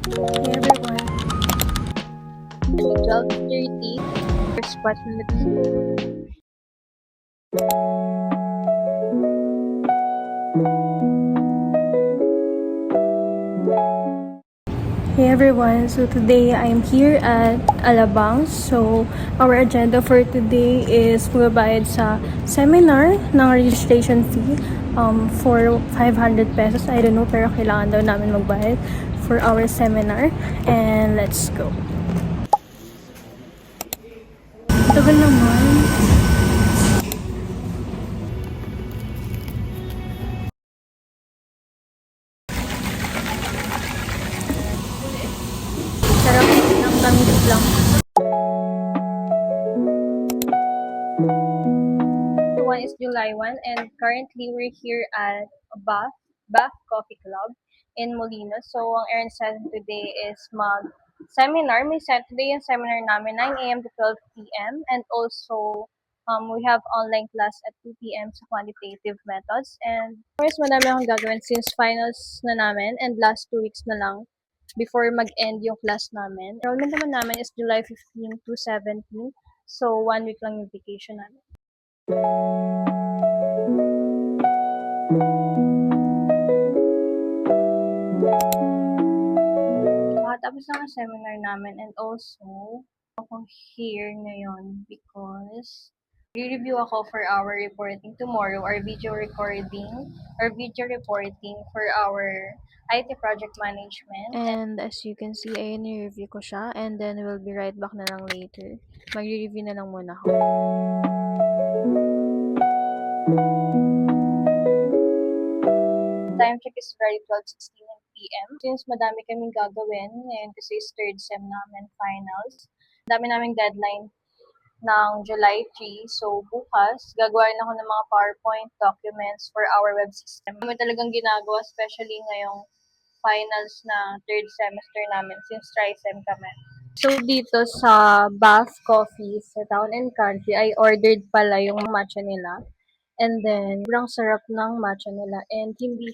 Hey everyone. 12:30. First spot from the Hey everyone, so today I'm here at Alabang. So our agenda for today is magbabayad sa seminar ng registration fee for 500 pesos. I don't know, pero kailangan daw namin magbayad for our seminar. And let's go. Tagal naman. Sarap ng tamis lang. One is July 1 and currently we're here at Bath Coffee Club in Molina. So ang errands natin today is mag-seminar. May today yung seminar namin 9 a.m. to 12 p.m. and also we have online class at 2 p.m. sa quantitative methods. And of course, madami akong gagawin since finals na namin and last 2 weeks na lang before mag-end yung class namin. Enrollment naman namin is July 15 to 17. So 1 week lang yung vacation namin. Tapos na ang seminar namin and also ako here ngayon because re-review ako for our reporting tomorrow, our video reporting for our IT project management. And as you can see, ayun i-review ko siya and then we'll be right back na lang later. Mag-review na lang muna ako. Time check is very 12:16 p.m. Since madami kaming gagawin ngayon kasi is third sem namin finals. Dami naming deadline ng July 3. So bukas, gagawin ako ng mga PowerPoint documents for our web system. Kami talagang ginagawa, especially ngayong finals na third semester namin since tri-sem kami. So dito sa Bath Coffee sa Town and Country, I ordered pala yung matcha nila. And then, sobrang sarap ng matcha nila and hindi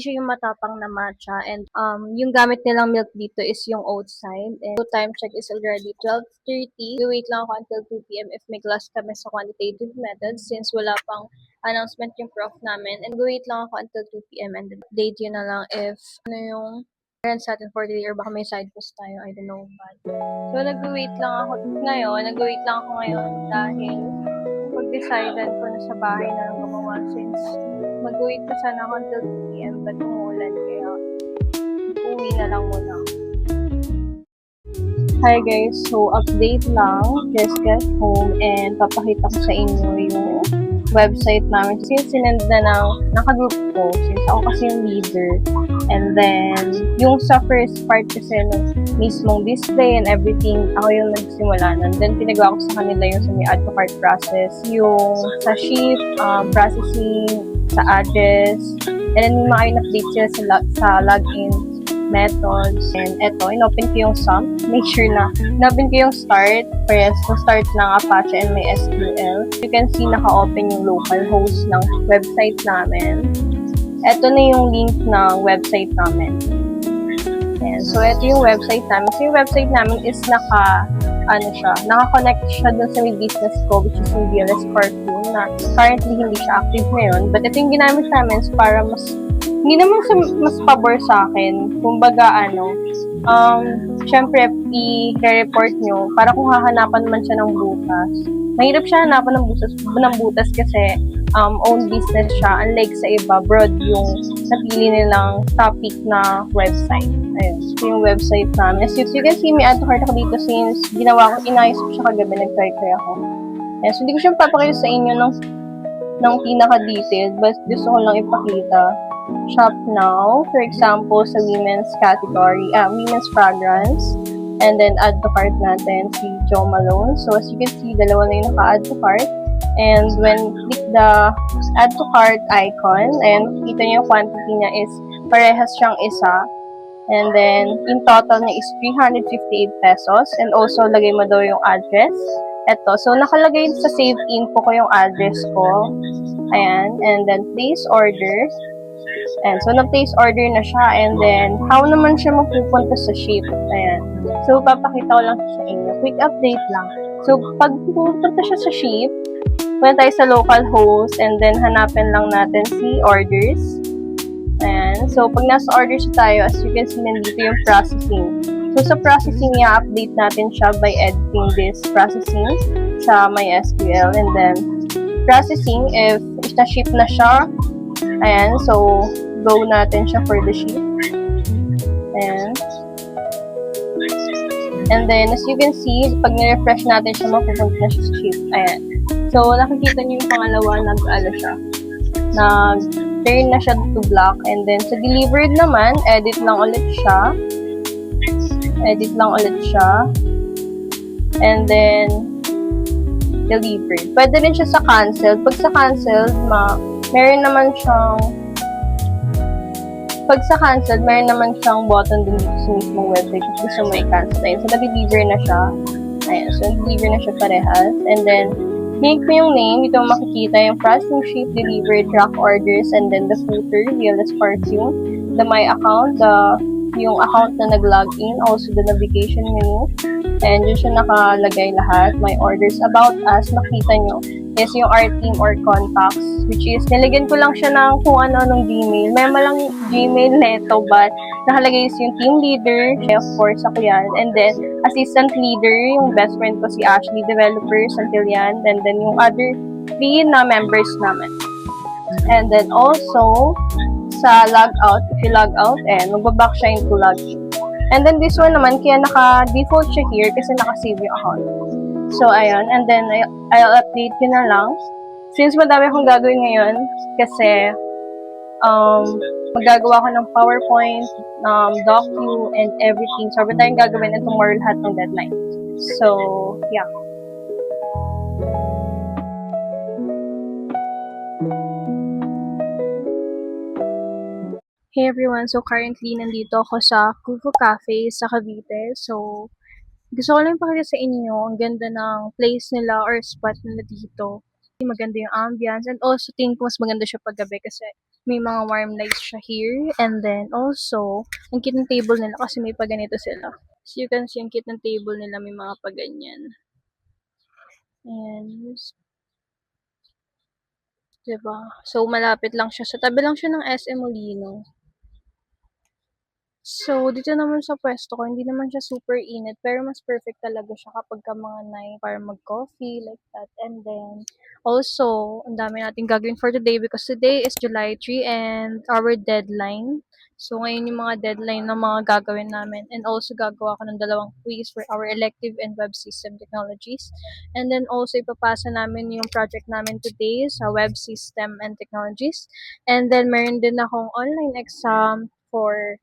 siya yung matapang na matcha and yung gamit nilang milk dito is yung oats side and so time check is already 12:30. Wait lang ako until 2 p.m. if may class kami sa quantitative methods since wala pang announcement yung prof namin and wait lang ako until 2 p.m. and then update yun na lang if ano yung errands natin for the day or baka may side quest tayo, I don't know but so nag-wait lang ako ngayon dahil pag-decidean ko na sa bahay na lang gumawa since mag-wait pa sana ako until 2 p.m. but umuulan kaya uwi na lang muna ako. Hi guys, so update lang, just got home and papakita ko sa inyo yung website namin since sinend na naka-group ko since ako kasi yung leader and then yung sa first part kasi ng mismong display and everything ako yung nagsimula nun then pinagawa ko sa kanila yung sa may add to cart process yung sa ship, processing sa address and then may mga update sila sa login methods and eto, inopen ko yung sum make sure na inopen ko yung start press to start ng Apache and may SQL. You can see naka-open yung local host ng website namin. Eto na yung link ng website namin. Ayan. So eto yung website namin. So yung website namin is naka-connect siya dun sa may business ko which is yung DLS Cartoon na currently hindi siya active ngayon. But ito yung ginamit namin para hindi naman mas pabor sa akin. Kumbaga, syempre, i-report nyo para kung hahanapan man siya ng butas. Mahirap siya hanapan ng butas kasi own business siya. Unlike sa iba, broad yung napili nilang topic na website. Ayun. So, yung website namin. As you can see, may add to cart ako dito since inayos ko siya kagabi, nag-try ako. Ayun. So, hindi ko siya papakita sa inyo ng pinaka-detailed, but gusto ko lang ipakita. Shop now, for example, sa women's category, women's fragrance, and then add to cart natin si Jo Malone. So, as you can see, dalawa na yung naka-add to cart. And when click the add to cart icon, and kita niyo yung quantity niya is parehas siyang isa. And then, in total niya is 358 pesos. And also, lagay mo daw yung address. Eto. So, nakalagay sa save info ko yung address ko. Ayan. And then, place order. And so, na-place order na siya. And then, how naman siya mapupunta sa ship? Ayan. So, papakita ko lang sa inyo. Quick update lang. So, pag pupunta siya sa ship, punta tayo sa local host and then hanapin lang natin si orders. Ayan. So, pag nasa orders tayo, as you can see, nandito yung processing. So, sa processing niya, update natin siya by editing this processing sa MySQL. And then, processing, if na-ship na siya, ayan. So, go natin siya for the ship. Ayan. And then, as you can see, pag nirefresh natin siya, mapupunta na siya sa ship. Ayan. So, nakikita niyo yung pangalawa, nag-turn na siya to black. And then, sa delivered naman, edit lang ulit siya. And then, delivered. Pwede rin siya sa canceled. Pag sa canceled, meron naman siyang button dun sa mismong website kung gusto mo i-cancel. Ayun. So, nag-deliver na siya. Ayan. So, nag-deliver na siya parehas. And then, link mo yung name. Dito mo makikita yung processing ship, delivered, track orders, and then the footer, VLS Fortune, the My Account, yung account na nag-login, also the navigation menu. And dyan siya nakalagay lahat. My orders, about us, makita nyo is yung our team or contacts, which is, nilagyan ko lang siya ng kung ano-anong Gmail. May malang Gmail neto, but nakalagay is yung team leader, of course, ako yan. And then, assistant leader, yung best friend ko si Ashley, developers, until yan. And then, yung other 3 na members namin. And then, also, sa logout, if you log out, magbaback siya into login. And then, this one naman, kaya naka-default siya here kasi naka-save yung account. So, ayun. And then, I'll update yun na lang. Since madami akong gagawin ngayon, kasi magagawa ko ng PowerPoint, docu, and everything. So, every tayong gagawin and tomorrow lahat ng deadline. So, yeah. Hey everyone, so currently nandito ako sa Kufu Cafe sa Cavite. So, gusto ko lang ipakita sa inyo ang ganda ng place nila or spot nila dito. Maganda yung ambience and also tingin ko mas maganda siya paggabi kasi may mga warm lights siya here. And then also, ang cute ng table nila kasi may paganito sila. So you can see ang cute ng table nila, may mga paganyan. And diba? So malapit lang siya. Sa tabi lang siya ng SM Molino. So, dito naman sa pwesto ko, hindi naman siya super init, pero mas perfect talaga siya kapag ka mga night para mag-coffee, like that. And then, also, ang dami natin gagawin for today because today is July 3 and our deadline. So, ngayon yung mga deadline ng mga gagawin namin. And also, gagawa ko ng 2 quiz for our elective and web system technologies. And then, also, ipapasa namin yung project namin today sa web system and technologies. And then, meron din akong online exam for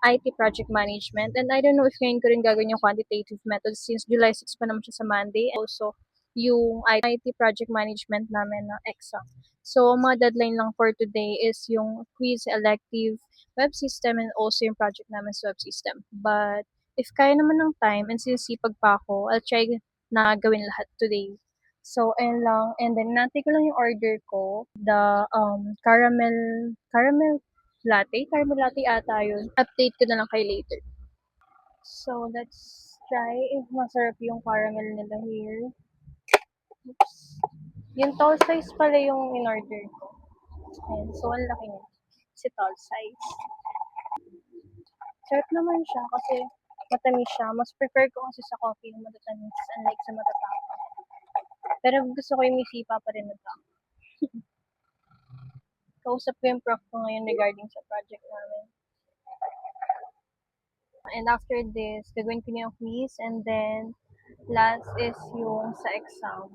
IT project management. And I don't know if ngayon ko rin gagawin yung quantitative method since July 6 pa naman siya sa Monday. Also, yung IT project management namin na exam. So, mga deadline lang for today is yung quiz, elective, web system, and also yung project namin sa web system. But, if kaya naman ng time and sinisipag pa ako, I'll try na gawin lahat today. So, ayun lang. And then, natin ko lang yung order ko. The caramel latte ata yun. Update ko na lang kayo later. So, let's try if masarap yung caramel nila here. Oops. Yung tall size pala yung in-order ko. Ayan, so ang laki niya. Kasi tall size. Sarap naman siya kasi matamis siya. Mas prefer ko kasi sa coffee yung matatamis unlike sa matatapang. Pero gusto ko yung may sipa pa rin na tao. Kausap ko yung prof ko ngayon regarding sa project namin. And after this, gagawin ko na yung quiz and then last is yung sa exam.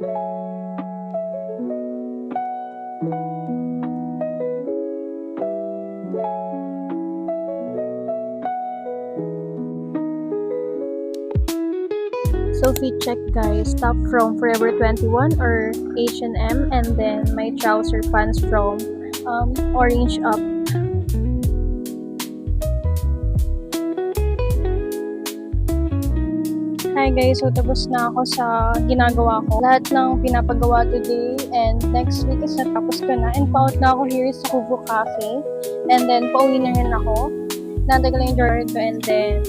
So fit check guys, top from Forever 21 or H&M and then my trouser pants from Orange Up. Hi guys, so tapos na ako sa ginagawa ko. Lahat ng pinapagawa today and next week is natapos ko na and pa-out na ako here sa Kufu Cafe. And then, pauwi na rin ako. Nantay ko lang yung drawer ko and then,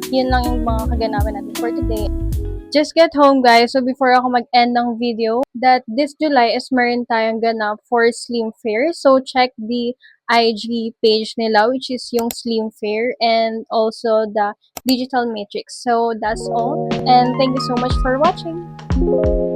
yun lang yung mga kaganapan natin for today. Just get home, guys. So, before ako mag-end ng video, that this July is meron tayong ganap for Slim Fair. So, check the IG page nila, which is yung Slim Fair, and also the Digital Matrix. So, that's all. And thank you so much for watching.